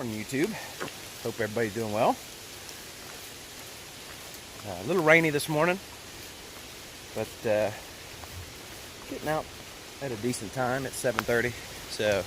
on YouTube. Hope everybody's doing well. A little rainy this morning, but getting out at a decent time at 7:30. So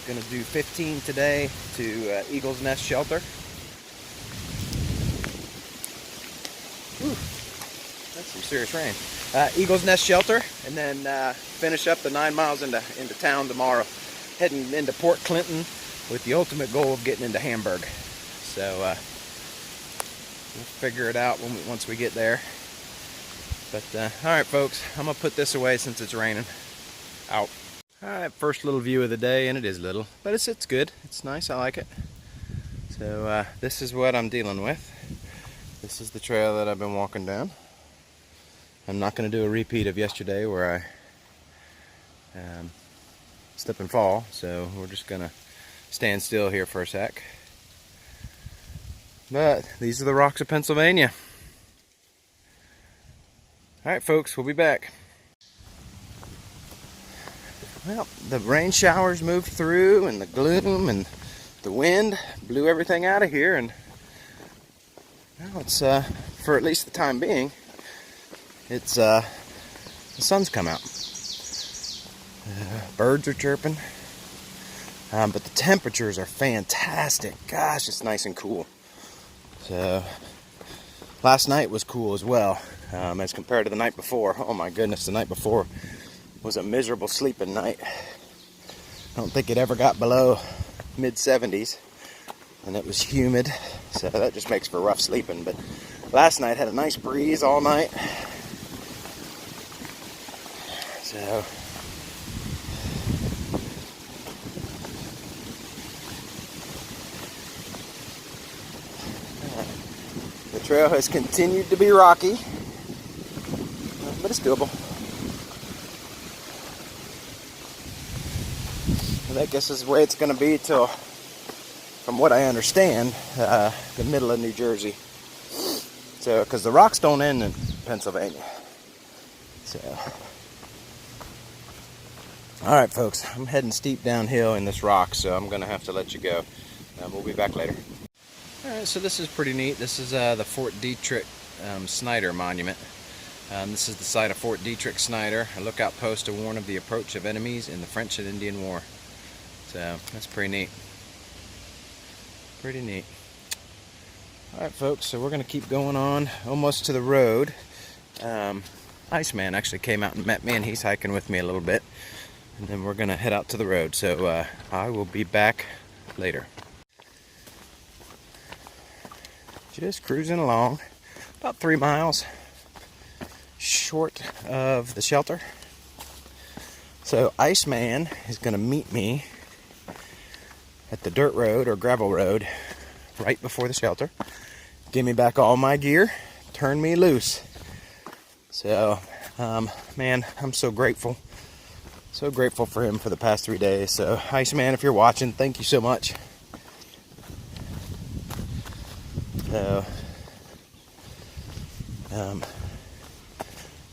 gonna do 15 today to Eagle's Nest Shelter. Ooh, that's some serious rain. Eagle's Nest Shelter, and then finish up the 9 miles into town tomorrow. Heading into Port Clinton with the ultimate goal of getting into Hamburg. So we'll figure it out once we get there. But all right, folks, I'm gonna put this away since it's raining. Out. All right, first little view of the day, and it is little, but it's good. It's nice. I like it. So this is what I'm dealing with. This is the trail that I've been walking down. I'm not going to do a repeat of yesterday where I slip and fall, so we're just going to stand still here for a sec. But these are the rocks of Pennsylvania. Alright folks, we'll be back. Well, the rain showers moved through, and the gloom and the wind blew everything out of here, and now it's, for at least the time being, it's the sun's come out. Birds are chirping, but the temperatures are fantastic. Gosh, it's nice and cool. So last night was cool as well, as compared to the night before. Oh my goodness, the night before was a miserable sleeping night. I don't think it ever got below mid-70s, and it was humid, so that just makes for rough sleeping. But last night had a nice breeze all night. So the trail has continued to be rocky, but it's doable. Well, I guess is the way it's going to be till, from what I understand, the middle of New Jersey. So, because the rocks don't end in Pennsylvania. So, all right, folks, I'm heading steep downhill in this rock, so I'm going to have to let you go. We'll be back later. All right, so this is pretty neat. This is the Fort Detrick Snyder Monument. This is the site of Fort Detrick Snyder, a lookout post to warn of the approach of enemies in the French and Indian War. So that's pretty neat. Pretty neat. All right, folks, so we're going to keep going on almost to the road. Iceman actually came out and met me, and he's hiking with me a little bit. And then we're going to head out to the road. So I will be back later. Just cruising along, about 3 miles short of the shelter. So Iceman is going to meet me at the dirt road or gravel road right before the shelter, give me back all my gear, turn me loose. So man, I'm so grateful for him for the past 3 days. So Iceman, if you're watching, thank you so much. So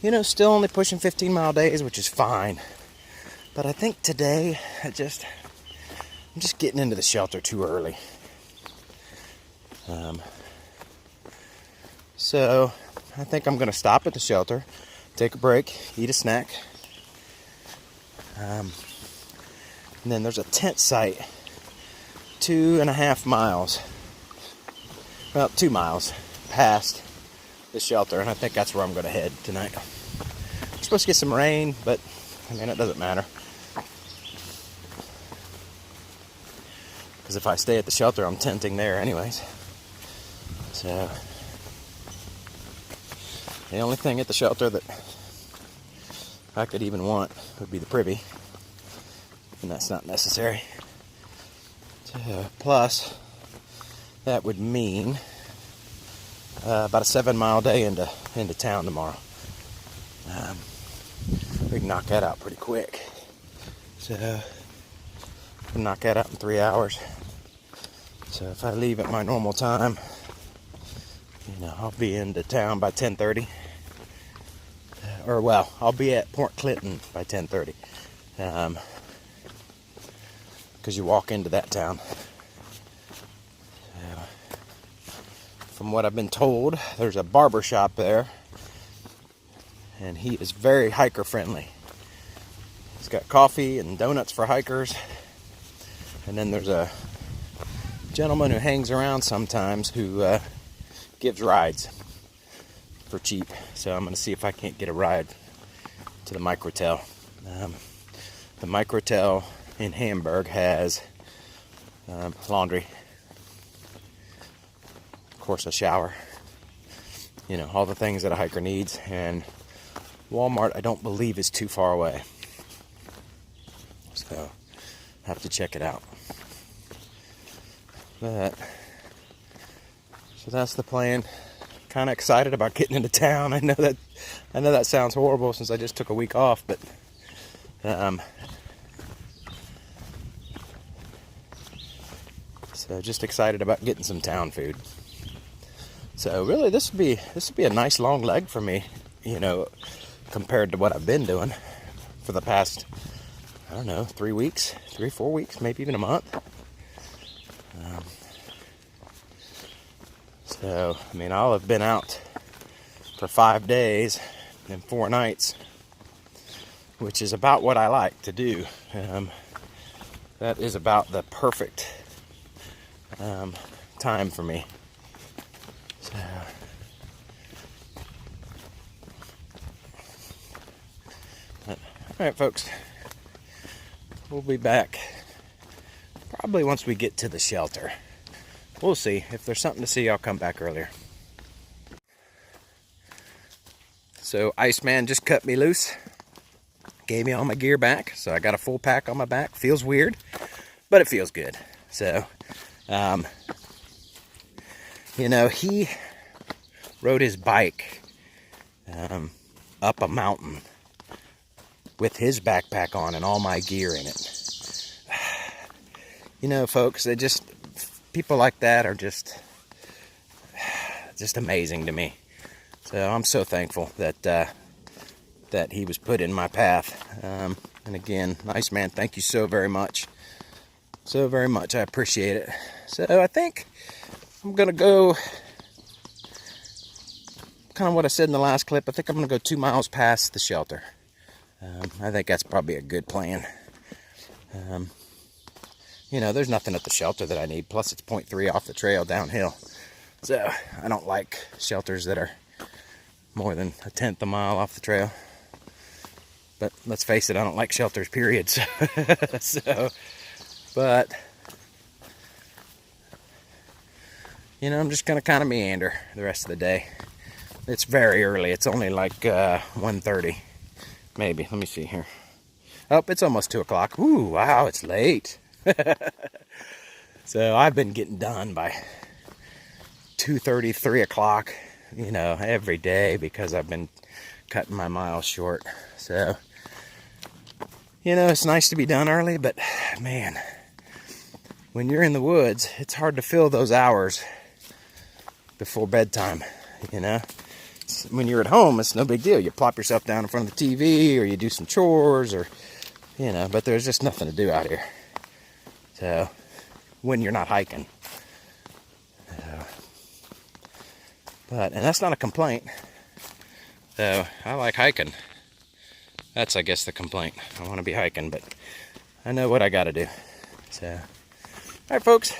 you know, still only pushing 15-mile days, which is fine, but I think today I'm just getting into the shelter too early. So I think I'm going to stop at the shelter, take a break, eat a snack. And then there's a tent site 2.5 miles, well, 2 miles past the shelter, and I think that's where I'm going to head tonight. We're supposed to get some rain, but I mean, it doesn't matter. Because if I stay at the shelter, I'm tenting there anyways. So the only thing at the shelter that I could even want would be the privy, and that's not necessary. So, plus, that would mean about a 7-mile day into town tomorrow. We can knock that out pretty quick. So we can knock that out in 3 hours. So if I leave at my normal time, you know, I'll be into town by 10:30. Or well, I'll be at Port Clinton by 10:30. because you walk into that town. From what I've been told, there's a barber shop there, and he is very hiker friendly. He's got coffee and donuts for hikers, and then there's a gentleman who hangs around sometimes who gives rides for cheap. So I'm going to see if I can't get a ride to the microtel. The microtel in Hamburg has laundry, of course a shower, you know, all the things that a hiker needs, and Walmart I don't believe is too far away, so I have to check it out. But so that's the plan. Kind of excited about getting into town. I know that sounds horrible since I just took a week off, but so just excited about getting some town food. So really, this would be a nice long leg for me, you know, compared to what I've been doing for the past, I don't know, 3 weeks, 4 weeks, maybe even a month. So I mean, I'll have been out for 5 days and 4 nights, which is about what I like to do. That is about the perfect time for me. So, all right, folks, we'll be back probably once we get to the shelter. We'll see. If there's something to see, I'll come back earlier. So Iceman just cut me loose, gave me all my gear back, so I got a full pack on my back. Feels weird, but it feels good. So you know, he rode his bike up a mountain with his backpack on and all my gear in it. You know, folks, people like that are just amazing to me. So I'm so thankful that he was put in my path. And again, Iceman, thank you so very much. So very much. I appreciate it. So I think I'm going to go, kind of what I said in the last clip, I think I'm going to go 2 miles past the shelter. I think that's probably a good plan. You know, there's nothing at the shelter that I need. Plus, it's 0.3 off the trail downhill. So I don't like shelters that are more than 1/10 a mile off the trail. But let's face it, I don't like shelters, period. So, but, you know, I'm just going to kind of meander the rest of the day. It's very early. It's only like 1:30, maybe. Let me see here. Oh, it's almost 2 o'clock. Ooh, wow, it's late. So I've been getting done by 2:30, 3 o'clock, you know, every day because I've been cutting my miles short. So, you know, it's nice to be done early, but man, when you're in the woods, it's hard to fill those hours before bedtime, you know. When you're at home, it's no big deal. You plop yourself down in front of the TV, or you do some chores, or, you know, but there's just nothing to do out here. So, when you're not hiking. And that's not a complaint. So, I like hiking. That's, I guess, the complaint. I want to be hiking, but I know what I got to do. So, all right, folks.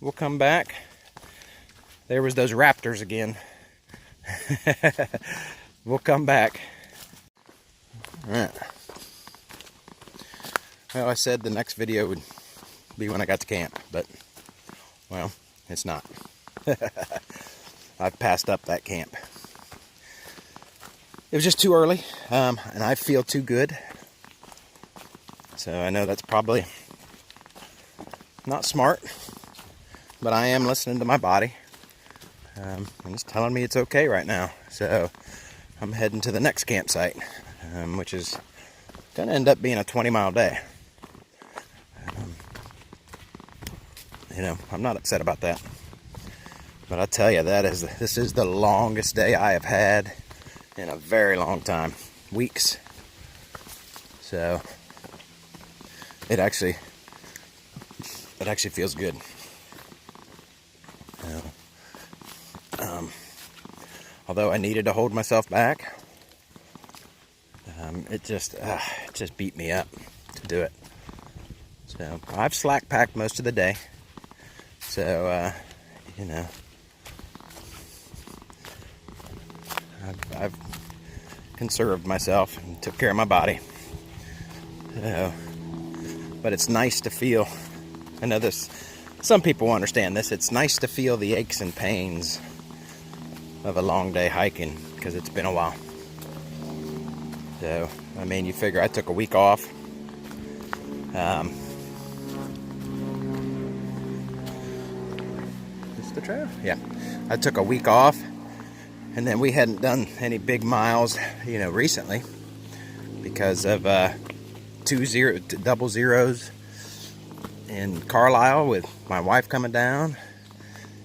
We'll come back. There was those raptors again. We'll come back. All right. Well, I said the next video would be when I got to camp, but, well, it's not. I've passed up that camp. It was just too early, and I feel too good. So I know that's probably not smart, but I am listening to my body. And it's telling me it's okay right now. So I'm heading to the next campsite, which is going to end up being a 20-mile day. You know, I'm not upset about that. But I tell you, this is the longest day I have had in a very long time. Weeks. So, it actually feels good. Although I needed to hold myself back, it just beat me up to do it. So I've slack packed most of the day. So you know, I've conserved myself and took care of my body. So, but it's nice to feel. I know this. Some people understand this. It's nice to feel the aches and pains of a long day hiking because it's been a while. So, I mean, you figure I took a week off. Is the trail? Yeah. I took a week off, and then we hadn't done any big miles, recently because of double zeros in Carlisle with my wife coming down.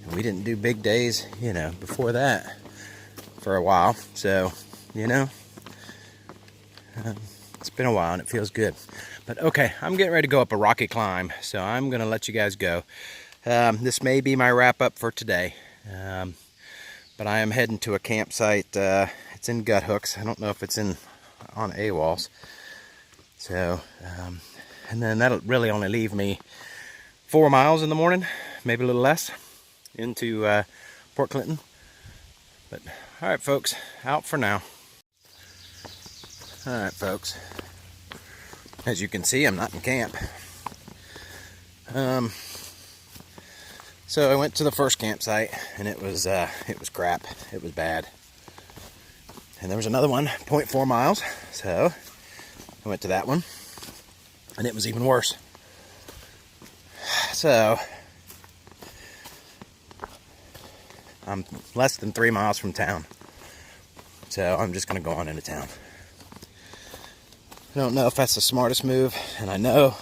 And we didn't do big days, before that for a while. So, it's been a while and it feels good. But okay, I'm getting ready to go up a rocky climb, so I'm going to let you guys go. This may be my wrap up for today. But I am heading to a campsite. It's in Gut Hooks. I don't know if it's on AWOLs. So, and then that'll really only leave me 4 miles in the morning, maybe a little less, into Port Clinton. But all right, folks, out for now. All right, folks. As you can see, I'm not in camp. So I went to the first campsite, and it was crap. It was bad. And there was another one, 0.4 miles. So I went to that one, and it was even worse. So I'm less than 3 miles from town. So I'm just going to go on into town. I don't know if that's the smartest move, and I know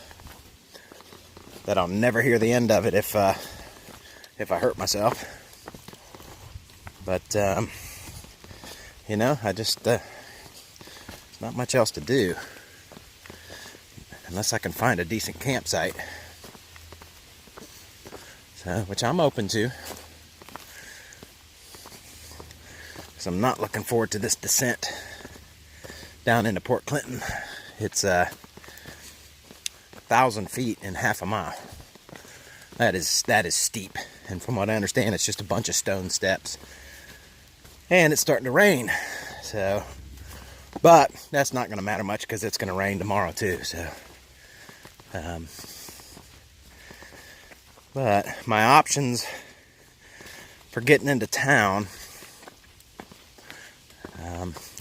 that I'll never hear the end of it if I hurt myself. But I just there's not much else to do unless I can find a decent campsite. So, which I'm open to, because I'm not looking forward to this descent down into Port Clinton. It's 1,000 feet in half a mile. That is steep, and from what I understand, it's just a bunch of stone steps, and it's starting to rain. So, but that's not going to matter much because it's going to rain tomorrow too. So, but my options for getting into town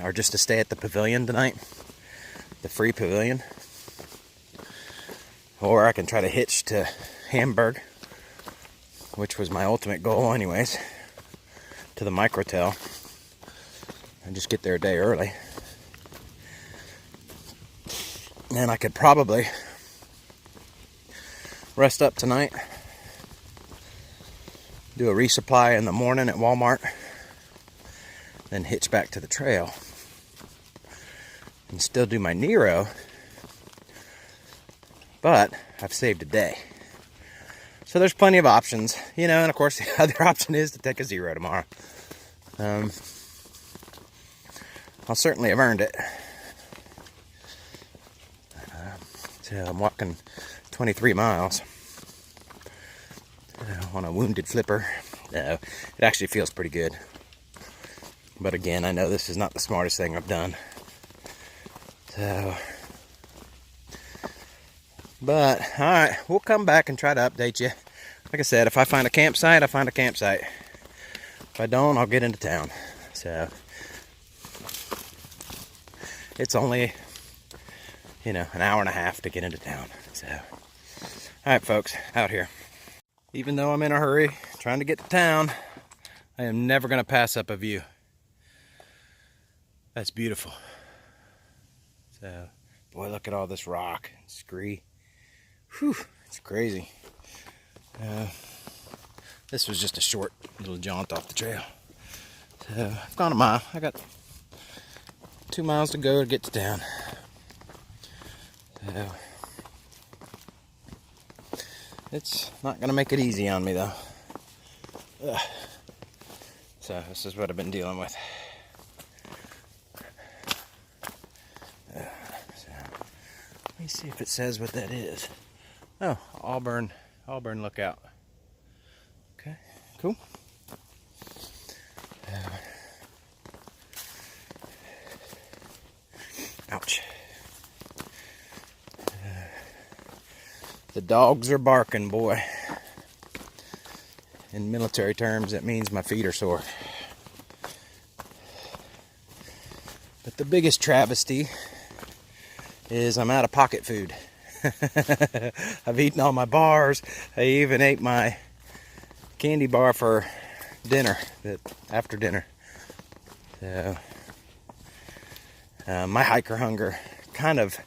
are just to stay at the pavilion tonight, the free pavilion, or I can try to hitch to Hamburg, which was my ultimate goal anyways, to the microtel, and just get there a day early. And I could probably rest up tonight, do a resupply in the morning at Walmart, then hitch back to the trail and still do my Nero, but I've saved a day. So there's plenty of options, and of course the other option is to take a zero tomorrow. I'll certainly have earned it. So I'm walking 23 miles on a wounded flipper. It actually feels pretty good. But again, I know this is not the smartest thing I've done. So, but all right, we'll come back and try to update you. Like I said, if I find a campsite, I find a campsite. If I don't, I'll get into town. So it's only, an hour and a half to get into town. So, all right, folks, out here. Even though I'm in a hurry, trying to get to town, I am never going to pass up a view. That's beautiful. So, boy, look at all this rock and scree. Whew, it's crazy. This was just a short little jaunt off the trail. So, I've gone a mile. I got 2 miles to go to get to town. So, It's not going to make it easy on me, though. Ugh. So this is what I've been dealing with. So, let me see if it says what that is. Oh, Auburn Lookout. Okay, cool. Ouch. The dogs are barking, boy. In military terms, that means my feet are sore. But the biggest travesty is I'm out of pocket food. I've eaten all my bars. I even ate my candy bar for dinner, after dinner. So, my hiker hunger kind of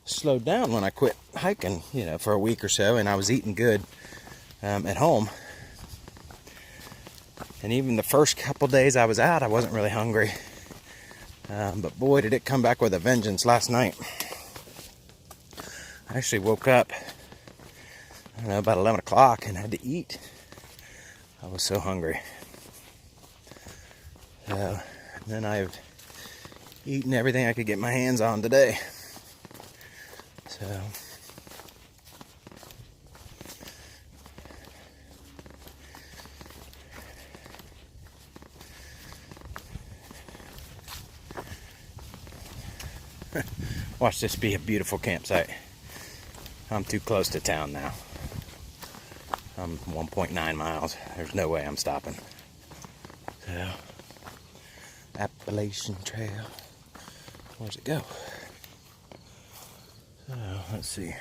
slowed down when I quit hiking, for a week or so, and I was eating good at home. And even the first couple days I was out, I wasn't really hungry. But boy, did it come back with a vengeance last night. I actually woke up, I don't know, about 11 o'clock and had to eat. I was so hungry. And then I've eaten everything I could get my hands on today. So, watch this be a beautiful campsite. I'm too close to town now. I'm 1.9 miles. There's no way I'm stopping. So, Appalachian Trail. Where's it go? So, let's see.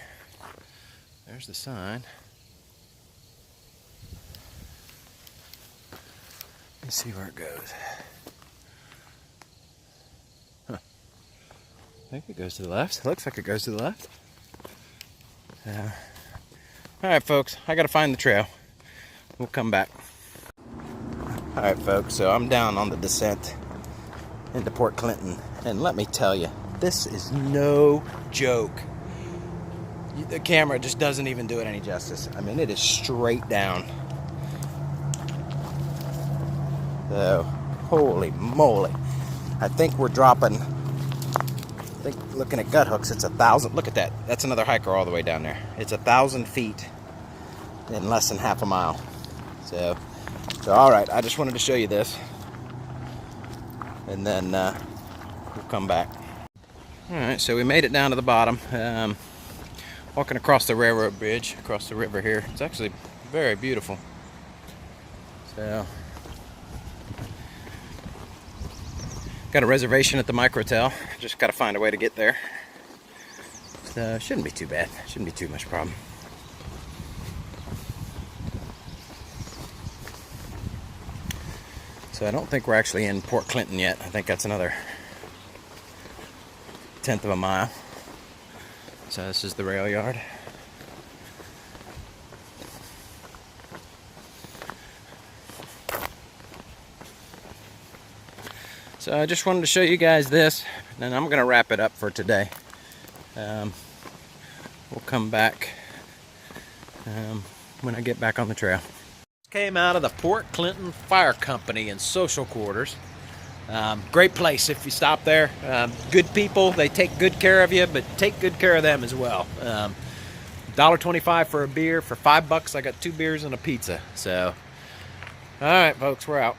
There's the sign. Let's see where it goes. Huh. I think it goes to the left. It looks like it goes to the left. Alright, folks, I gotta find the trail. We'll come back. Alright, folks, so I'm down on the descent into Port Clinton, and let me tell you, this is no joke. The camera just doesn't even do it any justice. I mean, it is straight down. So, holy moly. I think we're dropping, looking at gut hooks, it's 1,000. Look at that. That's another hiker all the way down there. It's 1,000 feet in less than half a mile. So all right, I just wanted to show you this. And then we'll come back. All right, so we made it down to the bottom. Walking across the railroad bridge, across the river here. It's actually very beautiful. So, got a reservation at the Microtel. Just got to find a way to get there. So, shouldn't be too bad. Shouldn't be too much problem. So I don't think we're actually in Port Clinton yet. I think that's another 1/10 of a mile. So this is the rail yard. So I just wanted to show you guys this, and I'm going to wrap it up for today. We'll come back when I get back on the trail. Came out of the Port Clinton Fire Company and social quarters. Great place if you stop there. Good people, they take good care of you, but take good care of them as well. $1.25 for a beer. For $5 I got 2 beers and a pizza. So, all right, folks, we're out.